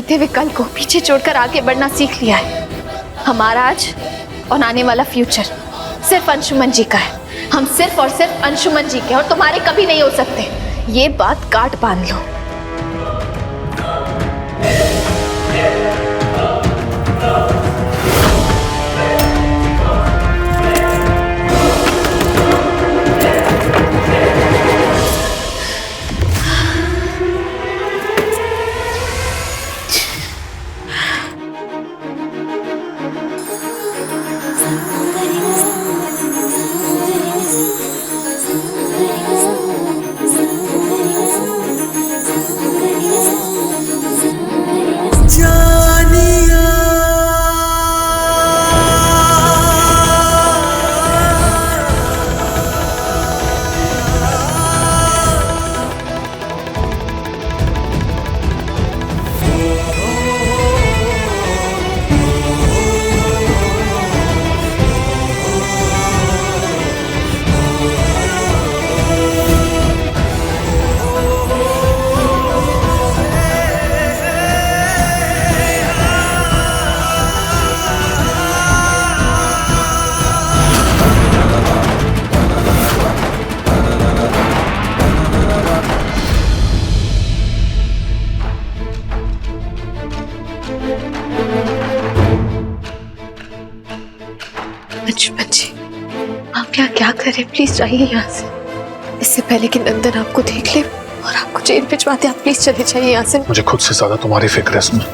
बीते हुए कल को पीछे छोड़कर आगे बढ़ना सीख लिया है। हमारा आज और आने वाला फ्यूचर सिर्फ अंशुमन जी का है। हम सिर्फ और सिर्फ अंशुमन जी के और तुम्हारे कभी नहीं हो सकते। ये बात गांठ बांध लो। अंशुमन जी, आप यहाँ क्या करें? प्लीज जाइए यहाँ से। इससे पहले कि नंदन आपको देख ले और आपको जेल भिजवा दे, आप प्लीज चले जाइए यहाँ से। मुझे खुद से ज्यादा तुम्हारी फिक्र है सुमन।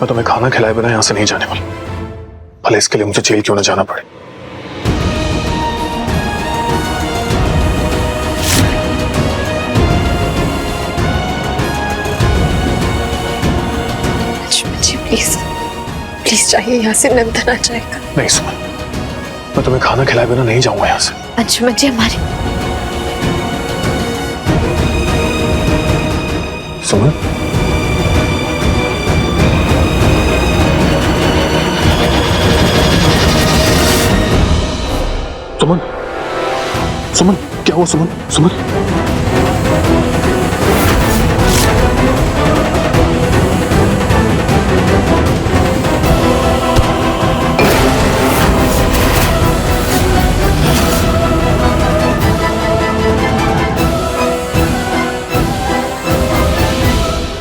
मैं तुम्हें खाना खिलाए बिना यहाँ से नहीं जाने वाला, भले इसके लिए मुझे जेल क्यों न जाना पड़े। अंशुमन जी प्लीज प्लीज जाइए यहाँ से, नंदन आ जाएगा। नहीं सुमन, मैं तुम्हें खाना खिलाए बिना नहीं जाऊंगा यहाँ से। अंशुमन जी हमारी सुमन, सुमन, सुमन क्या हुआ? सुमन, सुमन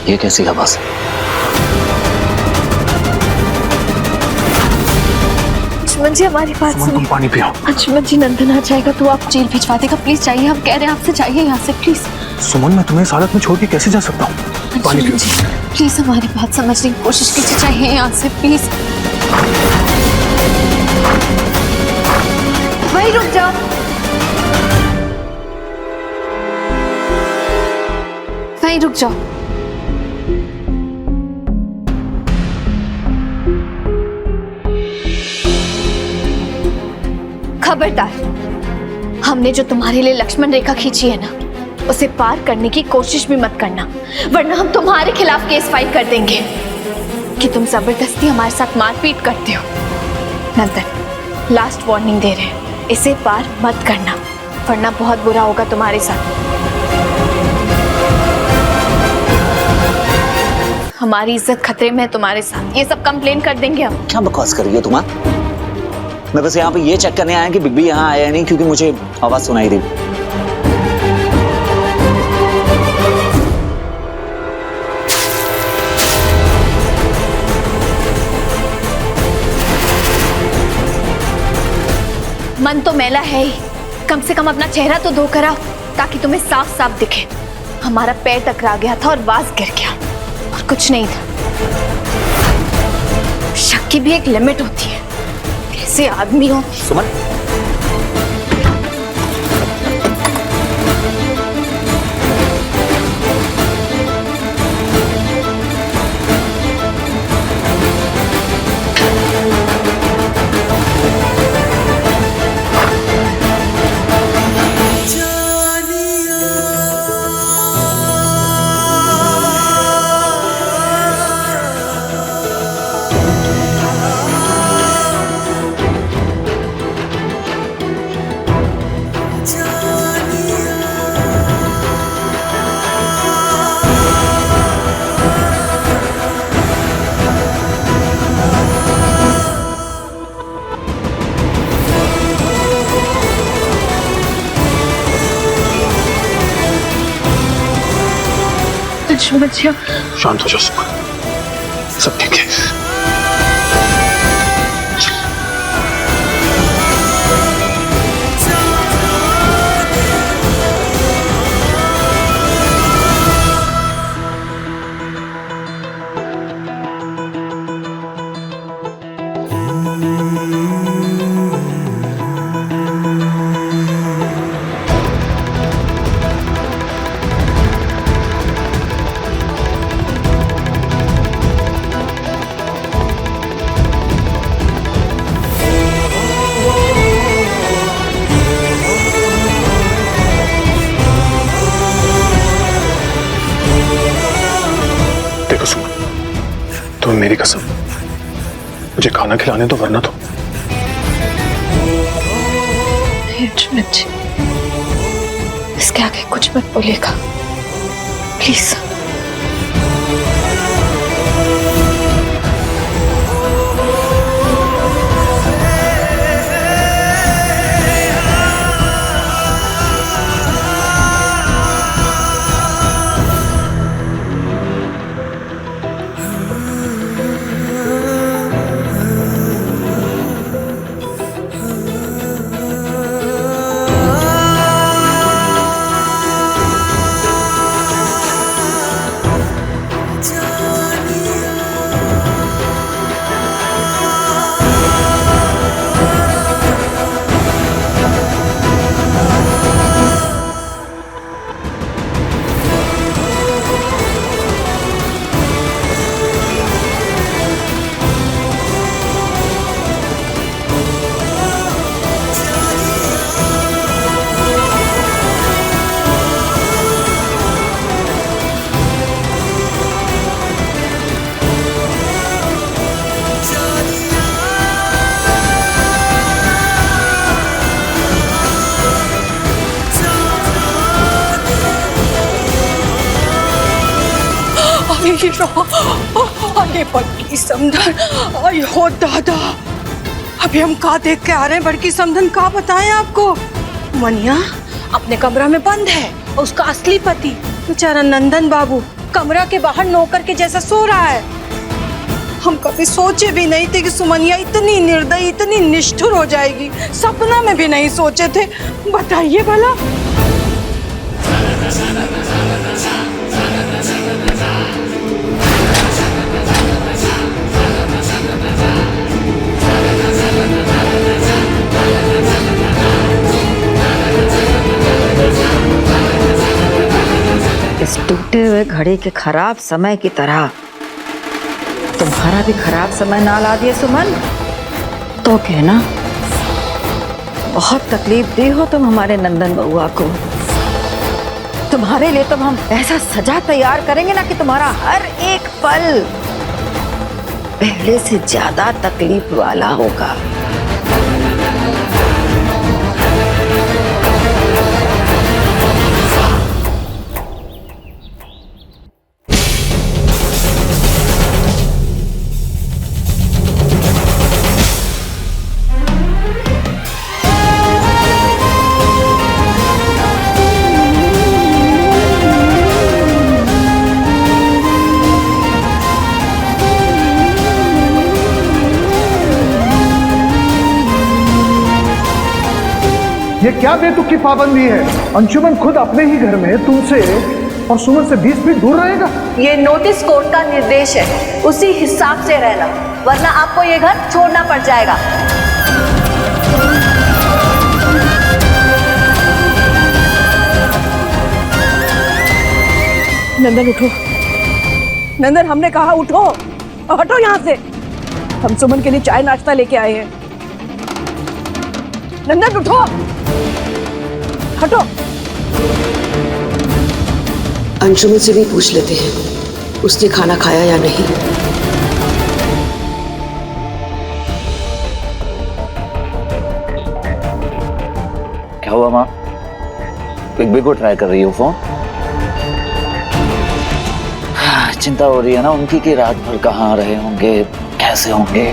ये कैसी आवाज है? अंशुमन जी हमारी बात सुमन, तुम पानी पियो। अंशुमन जी नंदन आ जाएगा तो आप जेल भिजवा देगा। प्लीज जाइए, हम कह रहे हैं आपसे, जाइए यहाँ से प्लीज। सुमन, मैं तुम्हें इस हालत में छोड़ के कैसे जा सकता हूँ? पानी पियो। प्लीज हमारी बात समझने की कोशिश कीजिए, चाहिए यहाँ से प्लीज। वहीं रुक जाओ, वहीं रुक जाओ। खबरदार, हमने जो तुम्हारे लिए लक्ष्मण रेखा खींची है ना, उसे पार करने की कोशिश भी मत करना, वरना हम तुम्हारे खिलाफ केस फाइल कर देंगे कि तुम जबरदस्ती हमारे साथ मारपीट करते हो। नंदन, लास्ट वार्निंग दे रहे हैं, इसे पार मत करना, वरना बहुत बुरा होगा तुम्हारे साथ। हमारी इज्जत खतरे में है तुम्हारे साथ, ये सब कंप्लेन कर देंगे हम। क्या बकवास कर रही हो तुम? मैं बस यहाँ पे ये चेक करने आया कि बिग बी यहाँ आया नहीं, क्योंकि मुझे आवाज सुनाई दी। मन तो मैला है ही, कम से कम अपना चेहरा तो धो कर आओ ताकि तुम्हें साफ साफ दिखे। हमारा पैर टकरा गया था और वाज गिर गया, और कुछ नहीं था। शक की भी एक लिमिट होती है। कैसे आदमी हो सुमन, अंशुमन जी शांत हो जाओ सुमन, सब ठीक है। देखो सुमन, तुम्हें मेरी कसम, मुझे खाना खिलाने दो वरना तो। नहीं अंशुमन जी, इसके आगे कुछ मत बोलिएगा प्लीज। अरे बड़की समधन, अरे हो दादा, अभी हम कहा देख के आ रहे हैं। बड़की समधन कहा बताएं आपको? मनिया अपने कमरा में बंद है और उसका असली पति बेचारा नंदन बाबू कमरा के बाहर नौकर के जैसा सो रहा है। हम कभी सोचे भी नहीं थे कि सुमनिया इतनी निर्दयी, इतनी निष्ठुर हो जाएगी। सपना में भी नहीं सोचे थे। बताइए भला। इस टूटे हुए घड़ी के खराब समय की तरह तुम्हारा भी खराब समय ना ला दिए सुमन। तो कहना बहुत तकलीफ दी हो तुम हमारे नंदन बउआ को। तुम्हारे लिए तो हम ऐसा सजा तैयार करेंगे ना कि तुम्हारा हर एक पल पहले से ज्यादा तकलीफ वाला होगा। ये क्या बेतुकी पाबंदी है? अंशुमन खुद अपने ही घर में तुमसे और सुमन से 20 फीट दूर रहेगा। ये नोटिस कोर्ट का निर्देश है, उसी हिसाब से रहना, वरना आपको ये घर छोड़ना पड़ जाएगा। नंदन उठो, नंदन हमने कहा उठो, हटो यहाँ से। हम सुमन के लिए चाय नाश्ता लेके आए हैं। नंदन उठो, हटो। अंशुमन से भी पूछ लेते हैं उसने खाना खाया या नहीं। क्या हुआ माँ? बिग को ट्राई कर रही हो फोन? चिंता हो रही है ना उनकी कि रात भर कहाँ रहे होंगे, कैसे होंगे।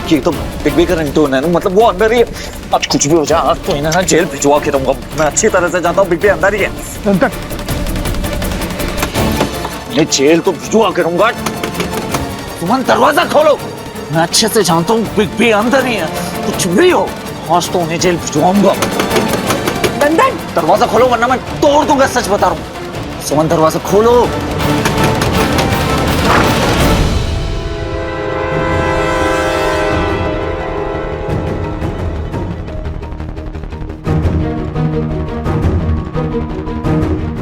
ये तो बिग बी का रिंगटोन है ना, मतलब वो अंदर ही है। आज कुछ भी हो जाए, आज तो इन्हें ना जेल भिजवा के रहूंगा। मैं अच्छी तरह से जानता हूँ बिग बी अंदर ही है। नंदन, मैं जेल तो भिजवा के रहूंगा। सुमन दरवाजा खोलो। मैं अच्छे से जानता हूँ बिग बी अंदर ही है। कुछ भी हो, आज तो उन्हें जेल भिजवाऊंगा। नंदन, दरवाजा खोलो वरना मैं तोड़ दूंगा, सच बता रहा हूँ। सुमन दरवाजा खोलो।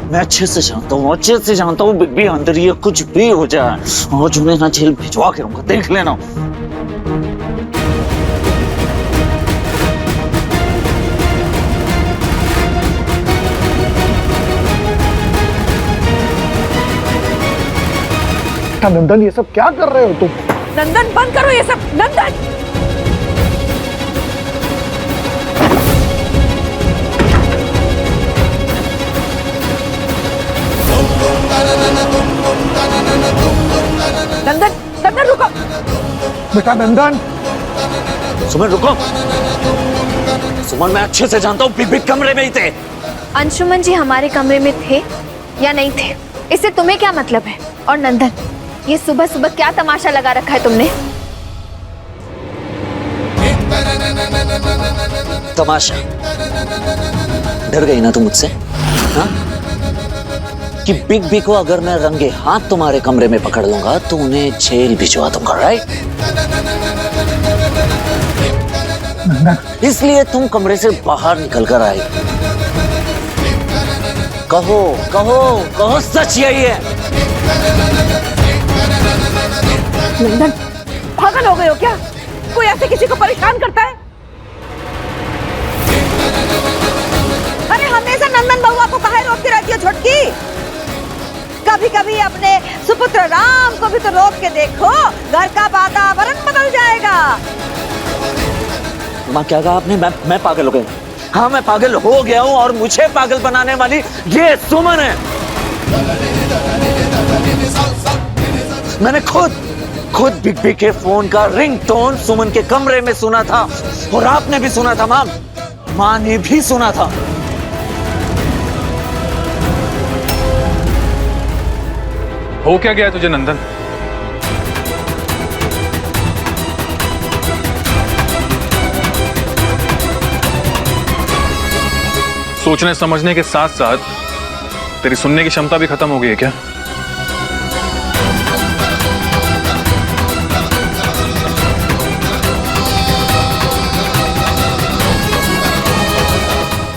मैं अच्छे से जानता हूँ बिग बी अंदर ही है। कुछ भी हो जाए, आज उन्हें ना जेल भिजवा के रहूंगा, देख लेना। नंदन, ये सब क्या कर रहे हो तुम? नंदन बंद करो ये सब। नंदन, नंदन, नंदन रुको। बेटा नंदन, सुमन रुको। सुमन, मैं अच्छे से जानता हूँ बिग बी कमरे में ही थे। अंशुमन जी हमारे कमरे में थे या नहीं थे, इससे तुम्हें क्या मतलब है? और नंदन, ये सुबह सुबह क्या तमाशा लगा रखा है तुमने? तमाशा? डर गई ना तुम मुझसे, हाँ? कि बिग बी को अगर मैं रंगे हाथ तुम्हारे कमरे में पकड़ लूंगा तो उन्हें जेल भिजवा दूंगा, राइट? इसलिए तुम कमरे से बाहर निकल कर आई। कहो कहो कहो, सच यही है? नंदन, पागल हो गए हो क्या? कोई ऐसे किसी को परेशान करता है? अरे हमेशा नंदन बउआ को काहे रोकती रहती हो छोटकी? कभी कभी अपने सुपुत्र राम को भी तो रोक के देखो, घर का वातावरण बदल जाएगा। माँ, क्या कहा आपने? मैं पागल हो गया? हाँ, मैं पागल हो गया हूँ और मुझे पागल बनाने वाली ये सुमन है। मैंने खुद बिग बी के फोन का रिंगटोन सुमन के कमरे में सुना था और आपने भी सुना था माँ ने भी सुना था। हो क्या गया है तुझे नंदन? सोचने समझने के साथ साथ तेरी सुनने की क्षमता भी खत्म हो गई है क्या?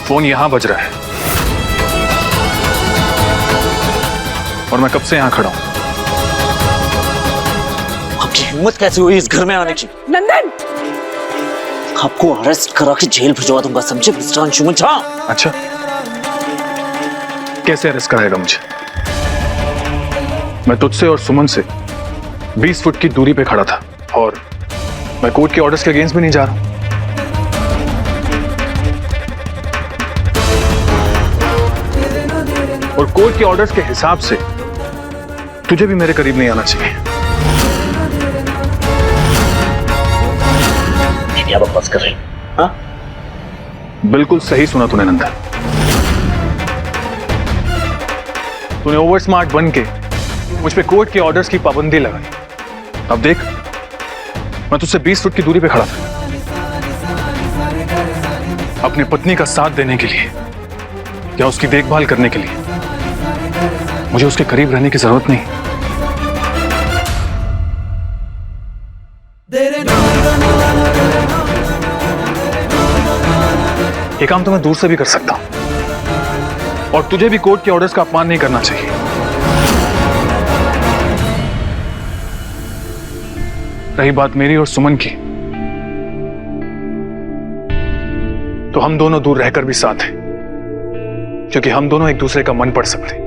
फोन यहां बज रहा है और मैं कब से यहां खड़ा हूं। आपकी हिम्मत कैसे हुई इस घर में आने की? नंदन, आपको अरेस्ट करा के जेल भिजवा दूंगा, समझे मिस्टर अंशुमन झा? अच्छा, कैसे अरेस्ट कराएगा मुझे? मैं तुझसे और सुमन से 20 फुट की दूरी पे खड़ा था और मैं कोर्ट के ऑर्डर्स के अगेंस्ट भी नहीं जा रहा हूं। और कोर्ट के ऑर्डर्स के हिसाब से तुझे भी मेरे करीब नहीं आना चाहिए। क्या बकवास कर रही? हाँ? बिल्कुल सही सुना तूने नंदन। तूने ओवर स्मार्ट बन के मुझ पे कोर्ट के ऑर्डर्स की पाबंदी लगाई। अब देख, मैं तुझसे 20 फुट की दूरी पे खड़ा था, अपनी पत्नी का साथ देने के लिए या उसकी देखभाल करने के लिए। मुझे उसके करीब रहने की जरूरत नहीं। ये काम तो मैं दूर से भी कर सकता हूं और तुझे भी कोर्ट के ऑर्डर्स का अपमान नहीं करना चाहिए। रही बात मेरी और सुमन की, तो हम दोनों दूर रहकर भी साथ हैं, क्योंकि हम दोनों एक दूसरे का मन पढ़ सकते हैं।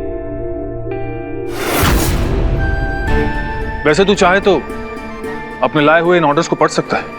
वैसे तू चाहे तो अपने लाए हुए इन ऑर्डर्स को पढ़ सकता है।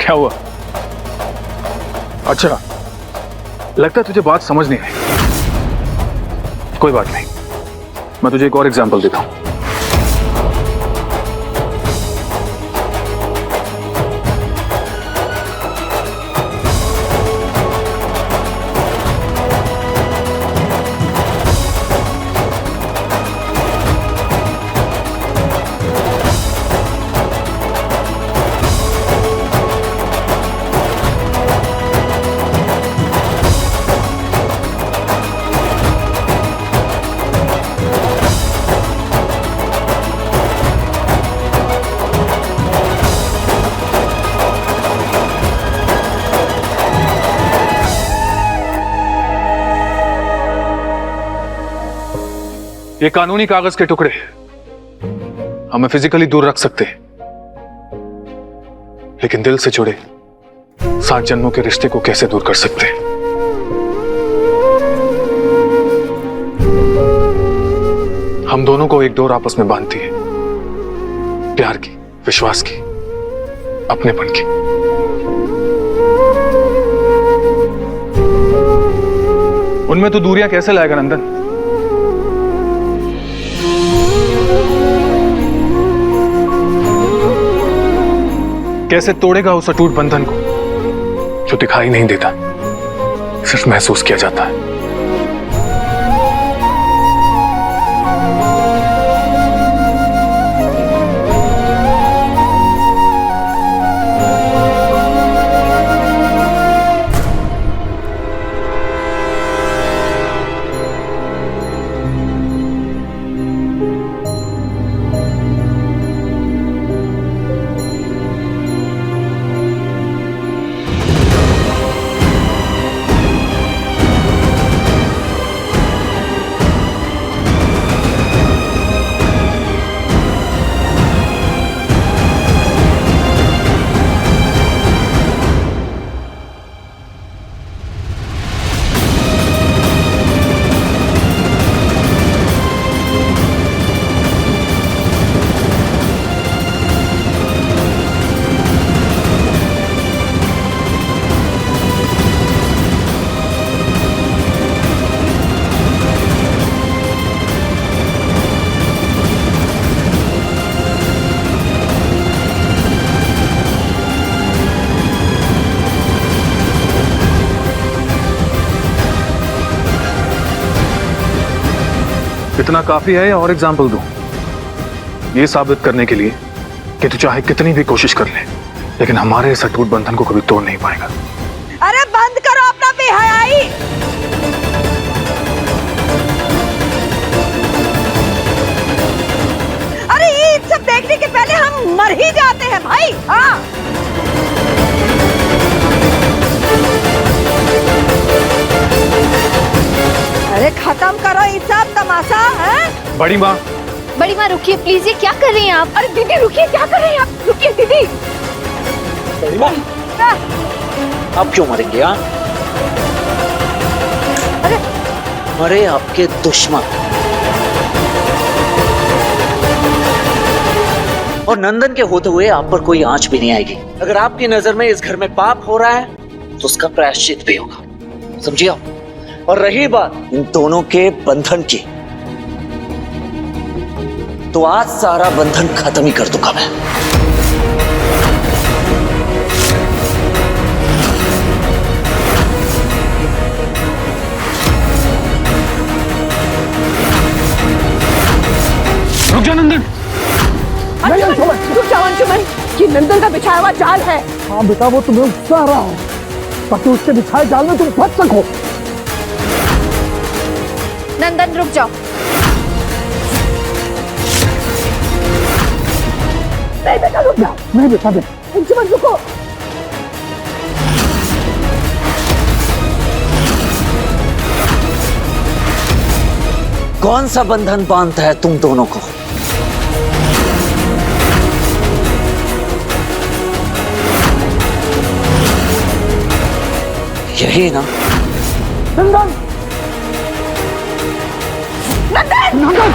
क्या हुआ? अच्छा, लगता है तुझे बात समझ नहीं आई। कोई बात नहीं, मैं तुझे एक और एग्जांपल देता हूं। ये कानूनी कागज के टुकड़े हमें फिजिकली दूर रख सकते हैं, लेकिन दिल से जुड़े 7 जन्मों के रिश्ते को कैसे दूर कर सकते हैं? हम दोनों को एक डोर आपस में बांधती है, प्यार की, विश्वास की, अपनेपन की। उनमें तो दूरियां कैसे लाएगा नंदन? कैसे तोड़ेगा उस अटूट बंधन को जो दिखाई नहीं देता, सिर्फ महसूस किया जाता है। इतना काफी है या और एग्जाम्पल दूं? ये साबित करने के लिए कि तू चाहे कितनी भी कोशिश कर ले, लेकिन हमारे इस अटूट बंधन को कभी तोड़ नहीं पाएगा। अरे बंद करो अपना बेहयाई। अरे ये सब देखने के पहले हम मर ही जाते हैं भाई। हाँ, अरे खत्म करो ये सब तमाशा है। बड़ी माँ, बड़ी माँ रुकिए प्लीज, ये क्या कर रही हैं आप? अरे दीदी रुकिए, क्या कर रहे हैं आप? रुकिए दीदी। बड़ी माँ, आप क्यों मरेंगे? हाँ, अरे मरे आपके दुश्मन। और नंदन के होते हुए आप पर कोई आंच भी नहीं आएगी। अगर आपकी नजर में इस घर में पाप हो रहा है तो उसका प्रायश्चित भी होगा, समझिए आप? और रही बात इन दोनों के बंधन की, तो आज सारा बंधन खत्म ही कर दूंगा मैं। रुक जा नंदन। रुक जाओ अंशुमन, ये नंदन का बिछाया हुआ जाल है। हाँ बेटा, वो तुम्हें उकसा रहा है ताकि उसके बिछाए जाल में तुम फंस सको। नंदन रुक जाओ। नहीं बेटा रुक जा। नहीं बेटा, बेटा अंशुमन रुको। कौन सा बंधन बांधता है तुम दोनों को? यही ना? नंदन, नंदन, नंदन।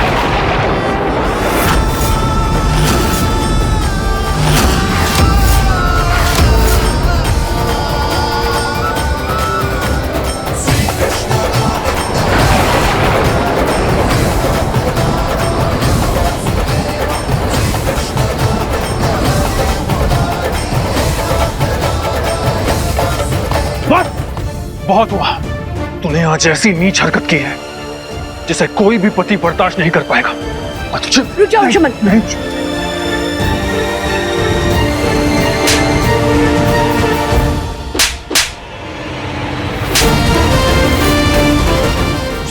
बहुत हुआ। तूने आज ऐसी नीच हरकत की है जिसे कोई भी पति बर्दाश्त नहीं कर पाएगा। मैं तुझे रुक जाओ अंशुमन। नहीं।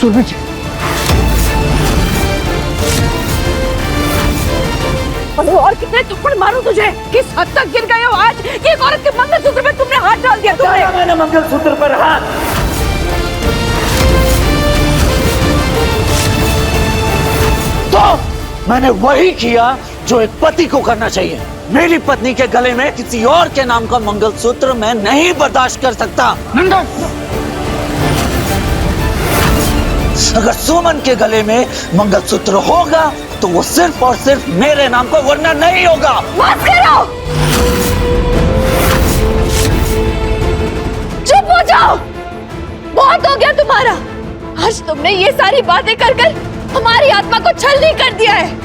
सुरभि जी, और कितने थप्पड़ मारूं तुझे? किस हद तक गिर गए हो आज? ये एक औरत के मंगलसूत्र में तुमने हाथ डाल दिया। तुमने मैंने मंगलसूत्र पर हाथ। तो मैंने वही किया जो एक पति को करना चाहिए। मेरी पत्नी के गले में किसी और के नाम का मंगलसूत्र मैं नहीं बर्दाश्त कर सकता। नंदन, अगर सुमन के गले में मंगलसूत्र होगा तो वो सिर्फ और सिर्फ मेरे नाम का, वरना नहीं होगा। मत करो, चुप हो जाओ। बहुत हो गया तुम्हारा। आज तुमने ये सारी बातें कर कर हमारी आत्मा को छलनी कर दिया है।